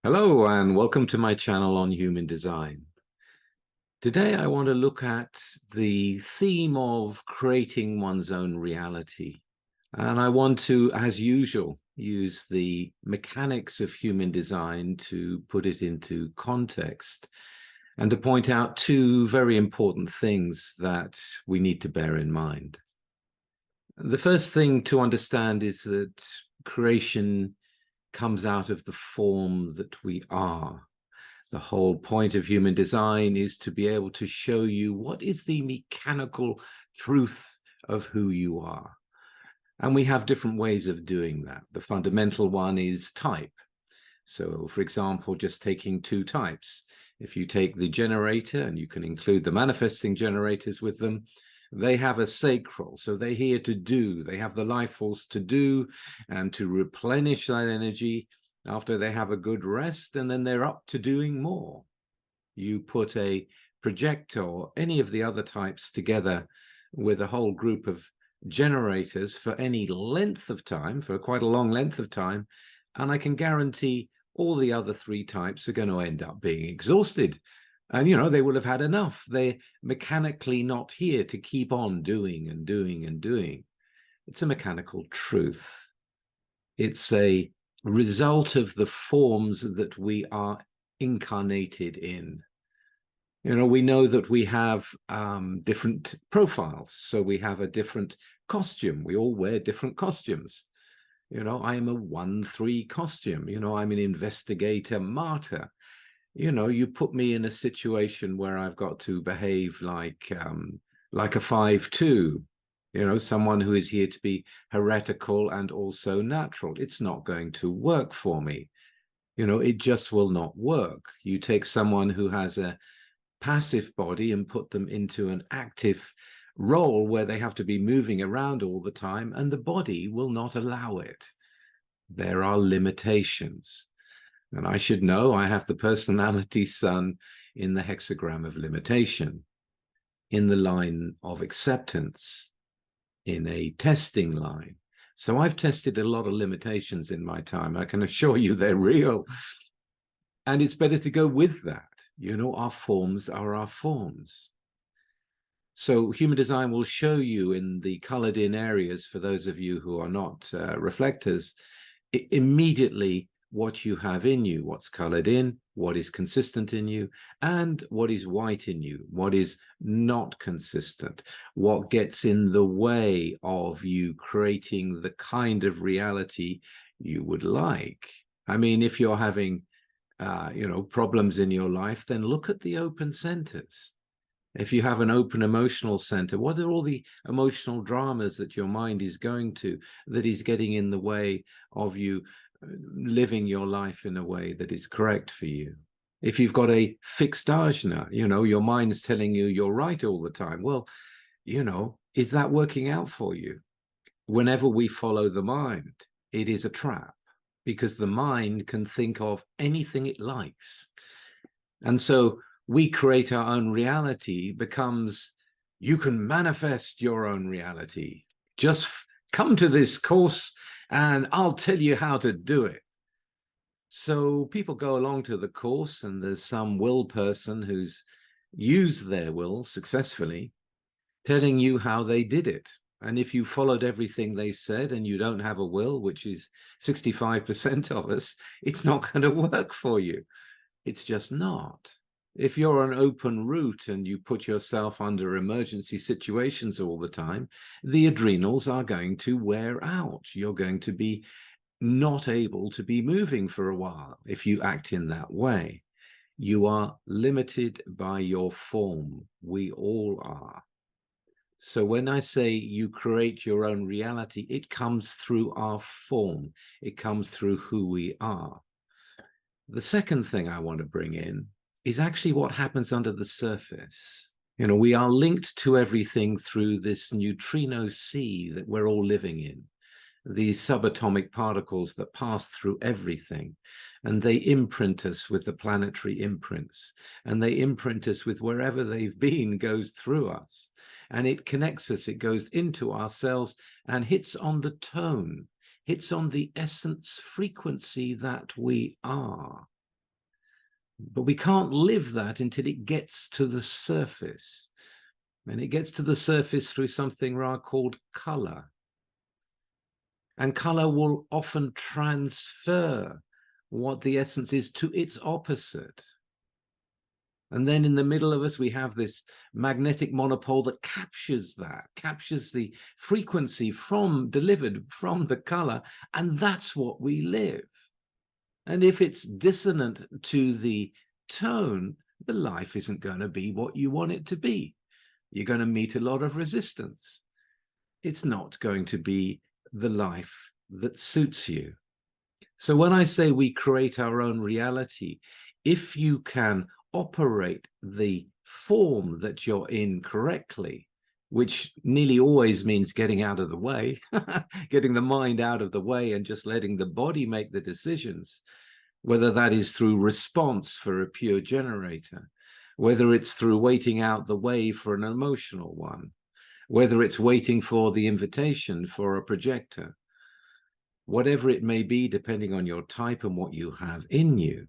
Hello and welcome to my channel on human design. Today I want to look at the theme of creating one's own reality. And I want to, as usual, use the mechanics of human design to put it into context and to point out two very important things that we need to bear in mind. The first thing to understand is that creation comes out of the form that we are. The whole point of human design is to be able to show you what is the mechanical truth of who you are. And we have different ways of doing that. The fundamental one is type. So, for example, just taking two types. If you take the generator, and you can include the manifesting generators with them, they have a sacral, so they're here to do. They have the life force to do and to replenish that energy after they have a good rest, and then they're up to doing more. You put a projector or any of the other types together with a whole group of generators for any length of time, for quite a long length of time, and I can guarantee all the other three types are going to end up being exhausted. And, they will have had enough. They're mechanically not here to keep on doing and doing and doing. It's a mechanical truth. It's a result of the forms that we are incarnated in. We know that we have different profiles. So we have a different costume. We all wear different costumes. I am a 1-3 costume. I'm an investigator martyr. You put me in a situation where I've got to behave like a 5-2, someone who is here to be heretical and also natural. It's not going to work for me. It just will not work. You take someone who has a passive body and put them into an active role where they have to be moving around all the time, and the body will not allow it. There are limitations. And I should know I have the personality sun in the hexagram of limitation, in the line of acceptance, in a testing line. So I've tested a lot of limitations in my time. I can assure you they're real. And it's better to go with that. Our forms are our forms. So human design will show you in the colored in areas, for those of you who are not reflectors, immediately what you have in you, what's colored in, what is consistent in you, and what is white in you, what is not consistent, what gets in the way of you creating the kind of reality you would like. I mean, if you're having, problems in your life, then look at the open centers. If you have an open emotional center, what are all the emotional dramas that your mind is going to, that is getting in the way of you living your life in a way that is correct for you? If you've got a fixed ajna, your mind's telling you you're right all the time. Well, is that working out for you? Whenever we follow the mind, it is a trap, because the mind can think of anything it likes. And so we create our own reality becomes, you can manifest your own reality. Just come to this course and I'll tell you how to do it. So people go along to the course, and there's some will person who's used their will successfully, telling you how they did it. And if you followed everything they said and you don't have a will, which is 65% of us, it's not going to work for you. It's just not. If you're on open route and you put yourself under emergency situations all the time, the adrenals are going to wear out. You're going to be not able to be moving for a while if you act in that way. You are limited by your form. We all are. So when I say you create your own reality, it comes through our form. It comes through who we are. The second thing I want to bring in is actually what happens under the surface. We are linked to everything through this neutrino sea that we're all living in. These subatomic particles that pass through everything, and they imprint us with the planetary imprints, and they imprint us with wherever they've been goes through us, and it connects us, it goes into our cells and hits on the tone, hits on the essence frequency that we are. But we can't live that until it gets to the surface. And it gets to the surface through something called color. And color will often transfer what the essence is to its opposite. And then in the middle of us, we have this magnetic monopole that captures the frequency delivered from the color, and that's what we live. And if it's dissonant to the tone, the life isn't going to be what you want it to be. You're going to meet a lot of resistance. It's not going to be the life that suits you. So when I say we create our own reality, if you can operate the form that you're in correctly, which nearly always means getting out of the way, getting the mind out of the way and just letting the body make the decisions, whether that is through response for a pure generator, whether it's through waiting out the way for an emotional one, whether it's waiting for the invitation for a projector, whatever it may be, depending on your type and what you have in you,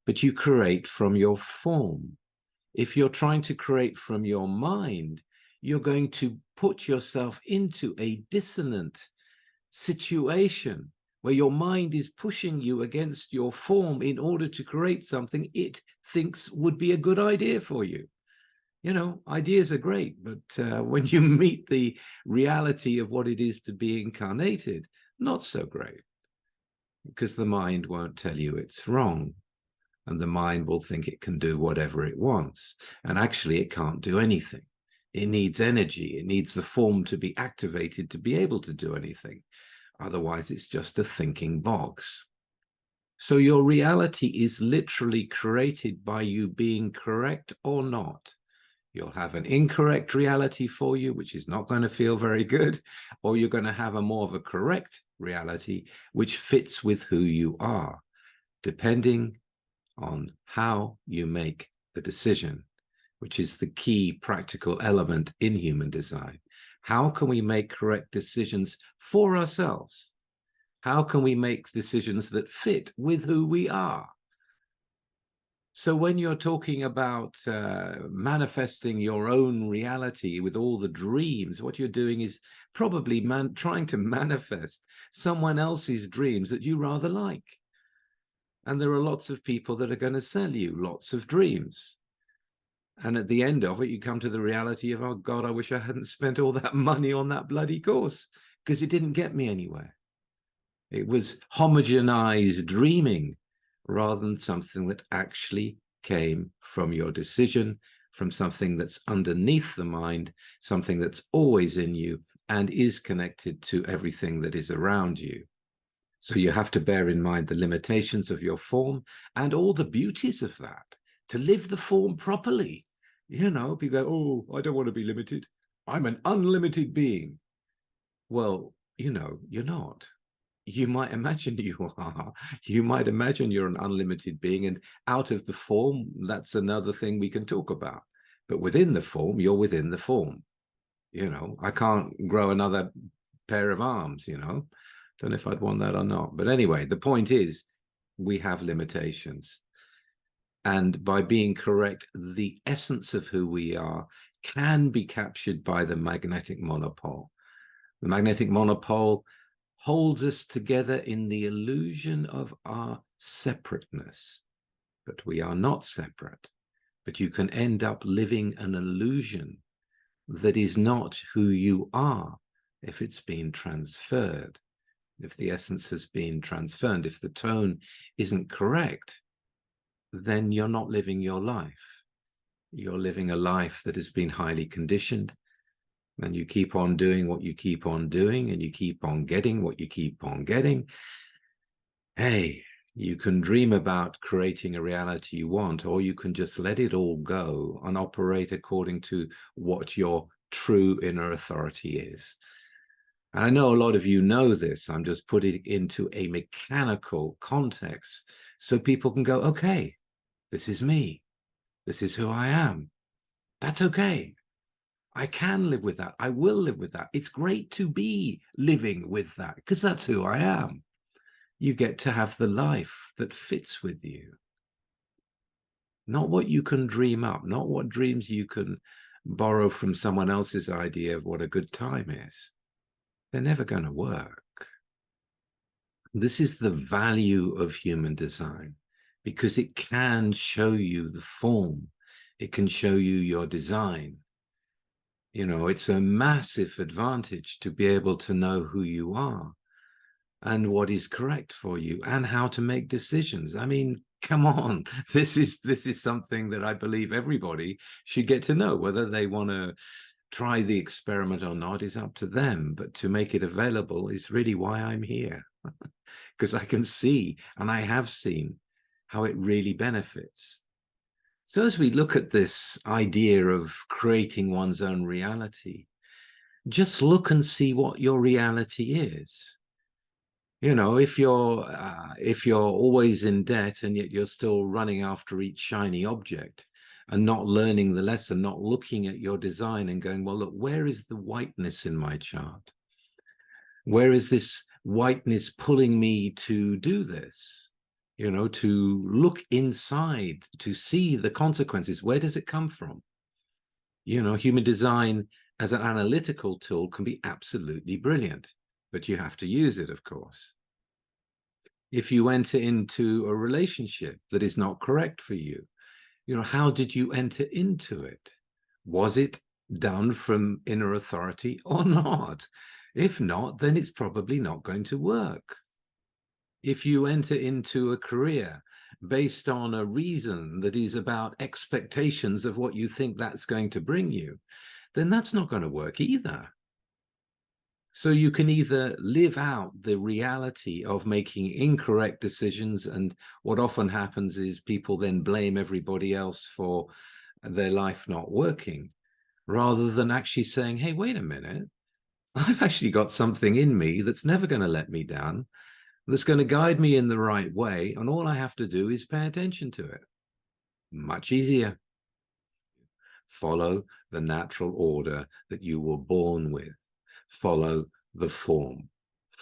but you create from your form. If you're trying to create from your mind, you're going to put yourself into a dissonant situation where your mind is pushing you against your form in order to create something it thinks would be a good idea for you. You know, ideas are great, but when you meet the reality of what it is to be incarnated, not so great, because the mind won't tell you it's wrong. And the mind will think it can do whatever it wants. And actually, it can't do anything. It needs energy. It needs the form to be activated to be able to do anything. Otherwise, it's just a thinking box. So your reality is literally created by you being correct or not. You'll have an incorrect reality for you, which is not going to feel very good, or you're going to have a more of a correct reality, which fits with who you are, depending on how you make the decision, which is the key practical element in human design. How can we make correct decisions for ourselves? How can we make decisions that fit with who we are? So when you're talking about manifesting your own reality with all the dreams, what you're doing is probably trying to manifest someone else's dreams that you rather like. And there are lots of people that are going to sell you lots of dreams. And at the end of it, you come to the reality of, oh God, I wish I hadn't spent all that money on that bloody course, because it didn't get me anywhere. It was homogenized dreaming rather than something that actually came from your decision, from something that's underneath the mind, something that's always in you and is connected to everything that is around you. So you have to bear in mind the limitations of your form and all the beauties of that, to live the form properly. You know, people go, oh, I don't want to be limited. I'm an unlimited being. Well, you know, you're not. You might imagine you are. You might imagine you're an unlimited being, and out of the form, that's another thing we can talk about. But within the form, you're within the form. You know, I can't grow another pair of arms, you know. Don't know if I'd want that or not. But anyway, the point is we have limitations. And by being correct, the essence of who we are can be captured by the magnetic monopole. The magnetic monopole holds us together in the illusion of our separateness. But we are not separate. But you can end up living an illusion that is not who you are if it's been transferred. If the essence has been transferred, if the tone isn't correct, then you're not living your life. You're living a life that has been highly conditioned, and you keep on doing what you keep on doing, and you keep on getting what you keep on getting. Hey, you can dream about creating a reality you want, or you can just let it all go and operate according to what your true inner authority is. I know a lot of you know this. I'm just putting it into a mechanical context so people can go, okay, this is me. This is who I am. That's okay. I can live with that. I will live with that. It's great to be living with that because that's who I am. You get to have the life that fits with you. not what you can dream up, not what dreams you can borrow from someone else's idea of what a good time is. They're never going to work. This is the value of human design, because it can show you the form. It can show you your design. You know, it's a massive advantage to be able to know who you are and what is correct for you and how to make decisions. I mean, come on, this is something that I believe everybody should get to know. Whether they want to try the experiment or not is up to them, but to make it available is really why I'm here. Because I can see, and I have seen, how it really benefits. So as we look at this idea of creating one's own reality, just look and see what your reality is. You know, if you're always in debt and yet you're still running after each shiny object and not learning the lesson, not looking at your design and going, well, look, where is the whiteness in my chart? Where is this whiteness pulling me to do this? You know, to look inside, to see the consequences. Where does it come from? You know, human design as an analytical tool can be absolutely brilliant, but you have to use it, of course. If you enter into a relationship that is not correct for you, you know, how did you enter into it? Was it done from inner authority or not? If not, then it's probably not going to work. If you enter into a career based on a reason that is about expectations of what you think that's going to bring you, then that's not going to work either. So you can either live out the reality of making incorrect decisions, and what often happens is people then blame everybody else for their life not working, rather than actually saying, hey, wait a minute, I've actually got something in me that's never going to let me down, that's going to guide me in the right way, and all I have to do is pay attention to it. Much easier. Follow the natural order that you were born with. Follow the form.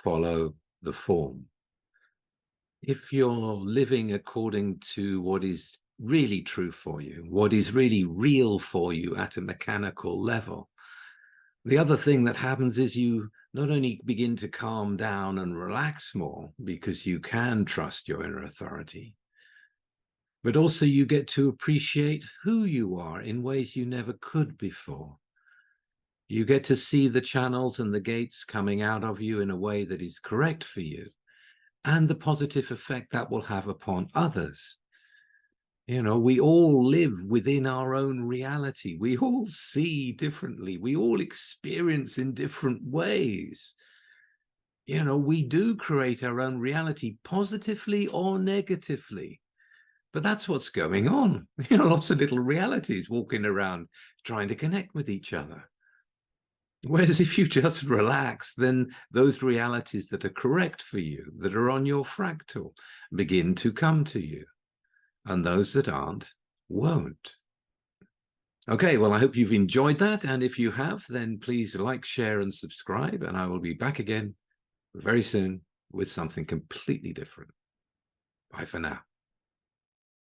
Follow the form. If you're living according to what is really true for you, what is really real for you at a mechanical level, the other thing that happens is you not only begin to calm down and relax more because you can trust your inner authority, but also you get to appreciate who you are in ways you never could before. You get to see the channels and the gates coming out of you in a way that is correct for you, and the positive effect that will have upon others. You know, we all live within our own reality. We all see differently. We all experience in different ways. You know, we do create our own reality, positively or negatively. But that's what's going on. You know, lots of little realities walking around trying to connect with each other. Whereas if you just relax, then those realities that are correct for you, that are on your fractal, begin to come to you. And those that aren't, won't. Okay, well, I hope you've enjoyed that. And if you have, then please like, share, and subscribe. And I will be back again very soon with something completely different. Bye for now.